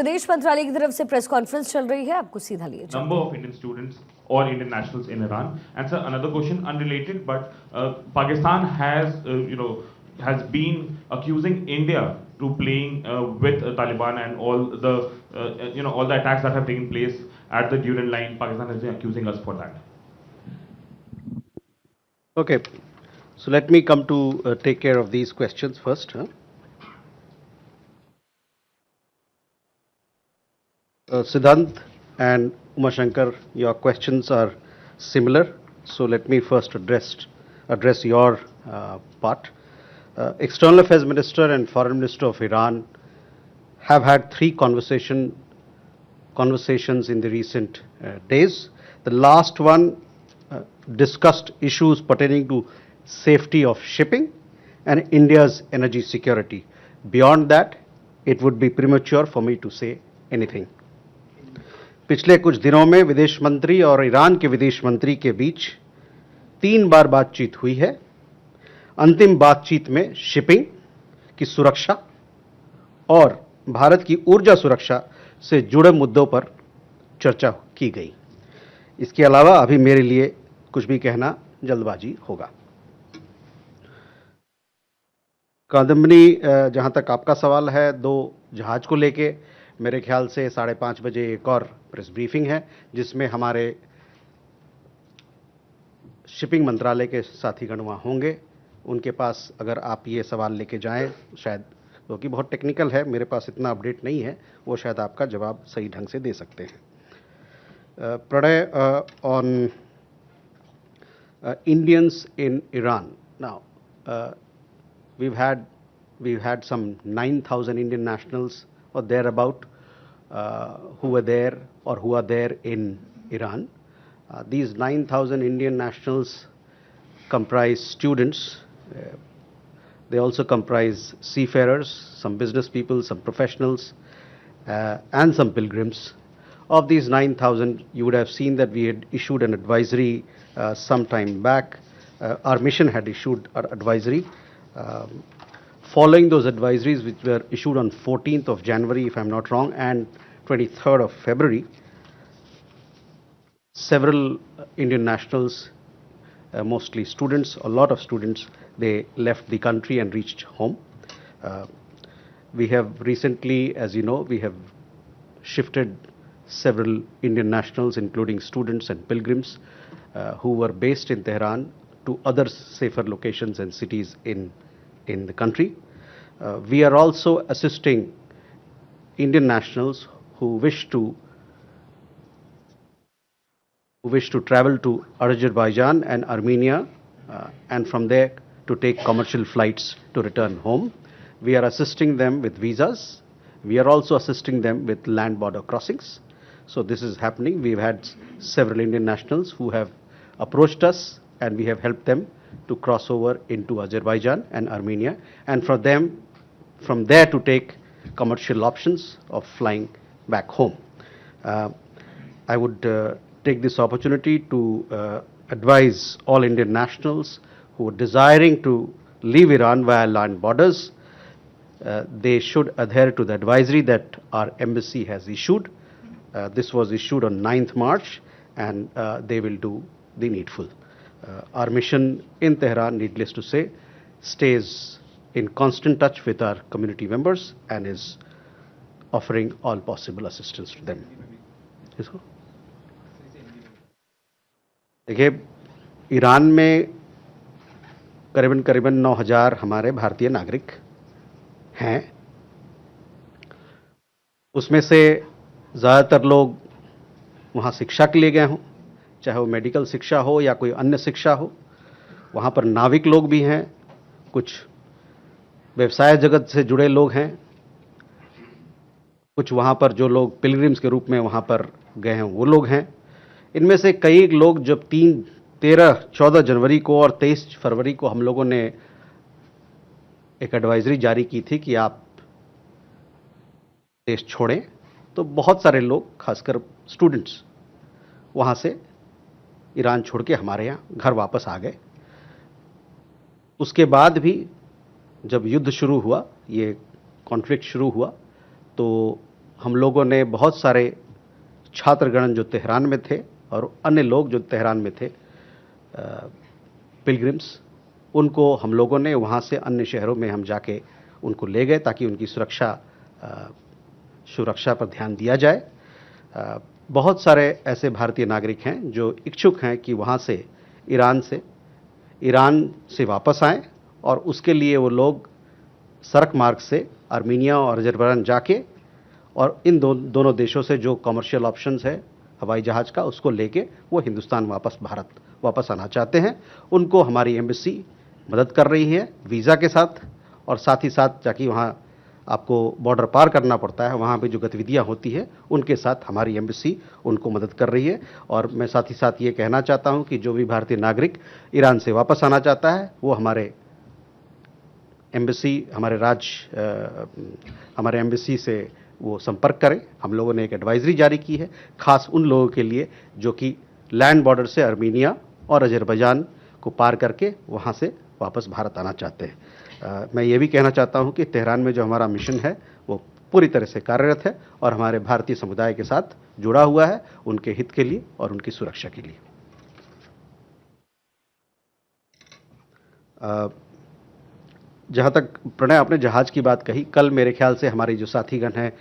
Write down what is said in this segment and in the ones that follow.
विदेश मंत्रालय की तरफ से प्रेस कॉन्फ्रेंस चल रही है, आपको सीधा लिए number of Indian students or Indian nationals in Iran. And sir, another question unrelated, but Pakistan has been accusing India to playing with Taliban and all the all the attacks that have taken place at the Duran line. Pakistan has been accusing us for that. Okay, so let me come to take care of these questions first. Siddhant and Umashankar, your questions are similar. So let me first address your part. External Affairs Minister and Foreign Minister of Iran have had three conversations in the recent days. The last one discussed issues pertaining to safety of shipping and India's energy security. Beyond that, it would be premature for me to say anything. पिछले कुछ दिनों में विदेश मंत्री और Iran के विदेश मंत्री के बीच 3 बार बातचीत हुई है। अंतिम बातचीत में शिपिंग की सुरक्षा और भारत की ऊर्जा सुरक्षा से जुड़े मुद्दों पर चर्चा की गई। इसके अलावा अभी मेरे लिए कुछ भी कहना जल्दबाजी होगा। कादम्बनी, जहां तक आपका सवाल है, 2 जहाज को लेके मेरे ख्याल से 5:30 बजे एक और प्रेस ब्रीफिंग है, जिसमें हमारे शिपिंग मंत्रालय के साथीगण वहाँ होंगे। उनके पास अगर आप ये सवाल लेके जाएं, शायद क्योंकि बहुत टेक्निकल है, मेरे पास इतना अपडेट नहीं है, वो शायद आपका जवाब सही ढंग से दे सकते हैं। Pranay, on Indians in Iran. Now, we've had some 9,000 Indian nationals or thereabout who were there or who are there in Iran. These 9,000 Indian nationals comprise students. They also comprise seafarers, some business people, some professionals, and some pilgrims. Of these 9,000, you would have seen that we had issued an advisory some time back. Our mission had issued our advisory. Following those advisories, which were issued on 14th of January, if I'm not wrong, and 23rd of February, several Indian nationals, mostly students, a lot of students, they left the country and reached home. We have recently, as you know, we have shifted several Indian nationals, including students and pilgrims, who were based in Tehran to other safer locations and cities in the country. We are also assisting Indian nationals who wish to travel to Azerbaijan and Armenia, and from there to take commercial flights to return home. We are assisting them with visas. We are also assisting them with land border crossings. So this is happening. We've had several Indian nationals who have approached us, and we have helped them to cross over into Azerbaijan and Armenia, and from there to take commercial options of flying back home. I would take this opportunity to advise all Indian nationals who are desiring to leave Iran via land borders. They should adhere to the advisory that our embassy has issued. This was issued on 9th March, and they will do the needful. Our mission in Tehran, needless to say, stays in constant touch with our community members and is offering all possible assistance to them. देखिए, Iran में करीबन 9,000 हमारे भारतीय नागरिक हैं। उसमें से ज़्यादातर लोग वहाँ शिक्षा के लिए गए हों, चाहे वो मेडिकल शिक्षा हो या कोई अन्य शिक्षा हो। वहाँ पर नाविक लोग भी हैं, कुछ व्यवसाय जगत से जुड़े लोग हैं, कुछ वहाँ पर जो लोग पिलग्रिम्स के रूप में वहाँ पर गए हैं वो लोग हैं। इनमें से कई लोग जब 14 जनवरी को और 23 फरवरी को हम लोगों ने एक एडवाइजरी जारी की थी कि आप देश छोड़ें, तो बहुत सारे लोग, खासकर स्टूडेंट्स, वहाँ से ईरान छोड़ के हमारे यहाँ घर वापस आ गए। उसके बाद भी जब युद्ध शुरू हुआ, ये कॉन्फ्लिक्ट शुरू हुआ, तो हम लोगों ने बहुत सारे छात्रगण जो तेहरान में थे और अन्य लोग जो तेहरान में थे, पिलग्रिम्स, उनको हम लोगों ने वहाँ से अन्य शहरों में हम जाके उनको ले गए ताकि उनकी सुरक्षा पर ध्यान दिया जाए। बहुत सारे ऐसे भारतीय नागरिक हैं जो इच्छुक हैं कि वहाँ से ईरान से वापस आएं और उसके लिए वो लोग सड़क मार्ग से आर्मीनिया और अजरबैजान जाके और इन दोनों देशों से जो कमर्शियल ऑप्शंस है हवाई जहाज़ का, उसको लेके वो हिंदुस्तान भारत वापस आना चाहते हैं। उनको हमारी एम्बेसी मदद कर रही है वीज़ा के साथ, और साथ ही साथ जाके वहाँ आपको बॉर्डर पार करना पड़ता है, वहाँ पे जो गतिविधियाँ होती है उनके साथ हमारी एम्बेसी उनको मदद कर रही है। और मैं साथ ही साथ ये कहना चाहता हूँ कि जो भी भारतीय नागरिक ईरान से वापस आना चाहता है वो हमारे एम्बेसी से वो संपर्क करें। हम लोगों ने एक एडवाइजरी जारी की है खास उन लोगों के लिए जो कि लैंड बॉर्डर से आर्मीनिया और अजरबैजान को पार करके वहाँ से वापस भारत आना चाहते हैं। मैं ये भी कहना चाहता हूँ कि तेहरान में जो हमारा मिशन है वो पूरी तरह से कार्यरत है और हमारे भारतीय समुदाय के साथ जुड़ा हुआ है, उनके हित के लिए और उनकी सुरक्षा के लिए। जहाँ तक प्रणय आपने जहाज़ की बात कही, कल मेरे ख्याल से हमारी जो साथीगण हैं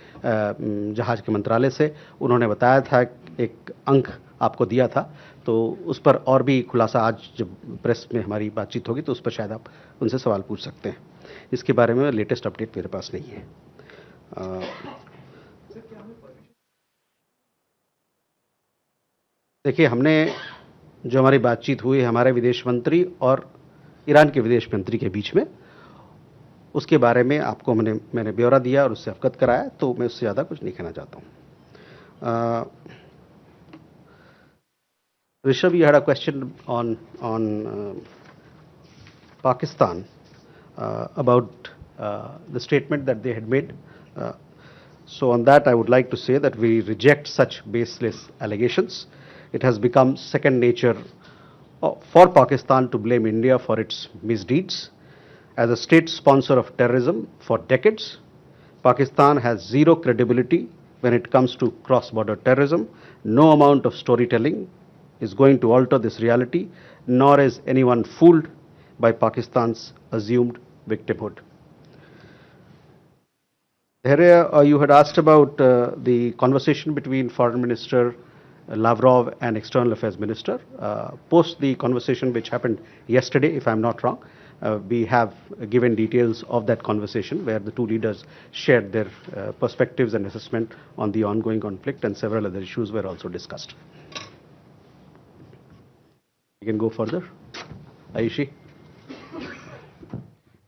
जहाज़ के मंत्रालय से, उन्होंने बताया था, एक अंक आपको दिया था, तो उस पर और भी खुलासा आज जब प्रेस में हमारी बातचीत होगी तो उस पर शायद आप उनसे सवाल पूछ सकते हैं। इसके बारे में लेटेस्ट अपडेट मेरे पास नहीं है। देखिए, हमने जो हमारी बातचीत हुई हमारे विदेश मंत्री और ईरान के विदेश मंत्री के बीच में, उसके बारे में आपको मैंने ब्यौरा दिया और उससे अवगत कराया, तो मैं उससे ज़्यादा कुछ नहीं कहना चाहता हूँ। Rishabh, you had a question on Pakistan about the statement that they had made. So on that, I would like to say that we reject such baseless allegations. It has become second nature for Pakistan to blame India for its misdeeds. As a state sponsor of terrorism for decades, Pakistan has zero credibility when it comes to cross-border terrorism. No amount of storytelling is going to alter this reality, nor is anyone fooled by Pakistan's assumed victimhood. Here, you had asked about the conversation between Foreign Minister Lavrov and External Affairs Minister. Post the conversation which happened yesterday, if I'm not wrong, we have given details of that conversation where the two leaders shared their perspectives and assessment on the ongoing conflict, and several other issues were also discussed. You can go further. Ayushi.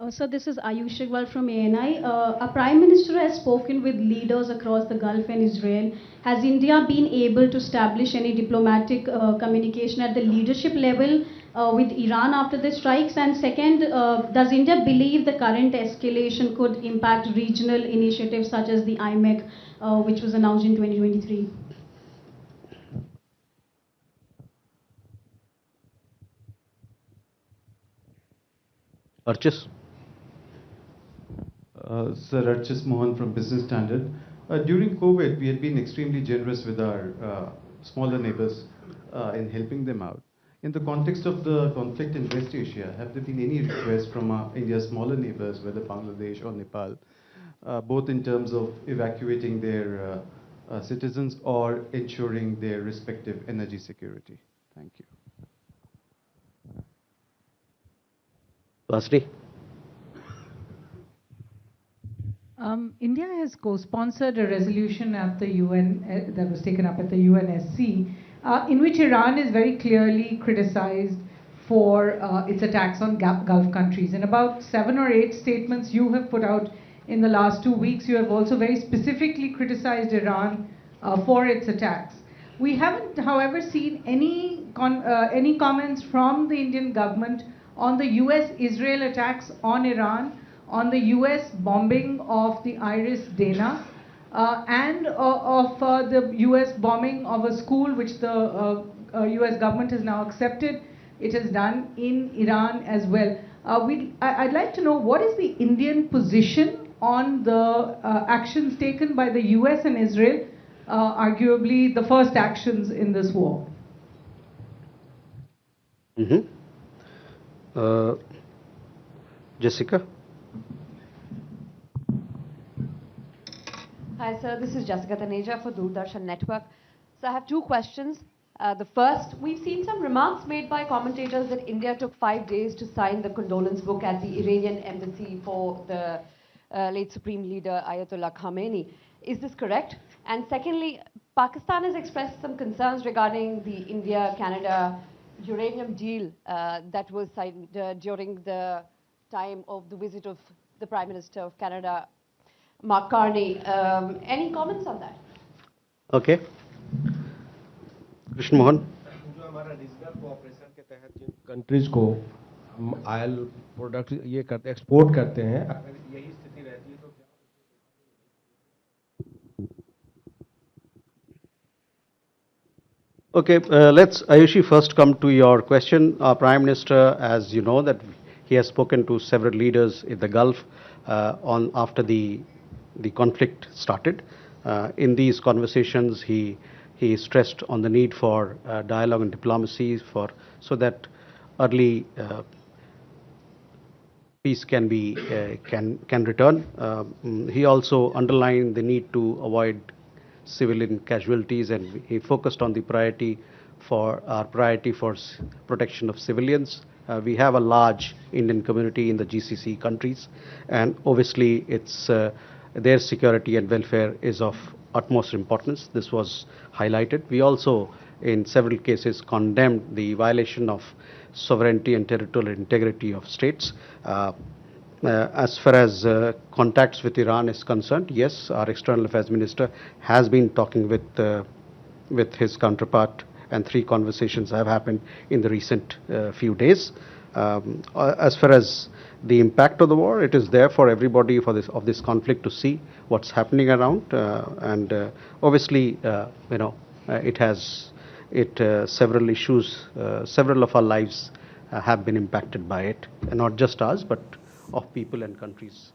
Sir, this is Ayush Shigwal from ANI. Our Prime Minister has spoken with leaders across the Gulf and Israel. Has India been able to establish any diplomatic communication at the leadership level with Iran after the strikes? And second, does India believe the current escalation could impact regional initiatives such as the IMEC, which was announced in 2023? Archis. Sir, Archis Mohan from Business Standard. During COVID, we had been extremely generous with our smaller neighbors in helping them out. In the context of the conflict in West Asia, have there been any requests from India's smaller neighbors, whether Bangladesh or Nepal, both in terms of evacuating their citizens or ensuring their respective energy security? Thank you. Vasri. India has co-sponsored a resolution at the UN that was taken up at the UNSC, in which Iran is very clearly criticized for its attacks on Gulf countries. In about 7 or 8 statements you have put out in the last 2 weeks, you have also very specifically criticized Iran for its attacks. We haven't, however, seen any comments from the Indian government on the US-Israel attacks on Iran, on the US bombing of the Iris Dana, and of the US bombing of a school which the US government has now accepted it has done in Iran as well. I'd like to know, what is the Indian position on the actions taken by the US and Israel, arguably the first actions in this war. Jessica? Hi, sir. This is Jessica Taneja for Doordarshan Network. So I have two questions. The first, we've seen some remarks made by commentators that India took 5 days to sign the condolence book at the Iranian embassy for the late Supreme Leader Ayatollah Khamenei. Is this correct? And secondly, Pakistan has expressed some concerns regarding the India-Canada uranium deal that was signed during the time of the visit of the Prime Minister of Canada, Mark Carney. Any comments on that? Okay. Krishna Mohan? जो हमारा regional cooperation के तहत जिन countries को हम oil product ये करते export करते हैं, अगर यही स्थिति रहती है तो क्या? Okay, let's, Ayushi, first come to your question. Our Prime Minister, as you know, that he has spoken to several leaders in the Gulf after the conflict started. In these conversations, he stressed on the need for dialogue and diplomacy so that early peace can return. He also underlined the need to avoid civilian casualties, and he focused on the priority for protection of civilians. We have a large Indian community in the GCC countries, and obviously it's their security and welfare is of utmost importance. This was highlighted. We also, in several cases, condemned the violation of sovereignty and territorial integrity of states. As far as contacts with Iran is concerned, yes, our External Affairs Minister has been talking with his counterpart, and 3 conversations have happened in the recent few days. As far as the impact of the war, it is there for everybody of this conflict to see what's happening around, and obviously, it has several issues, several of our lives have been impacted by it, and not just ours, but of people and countries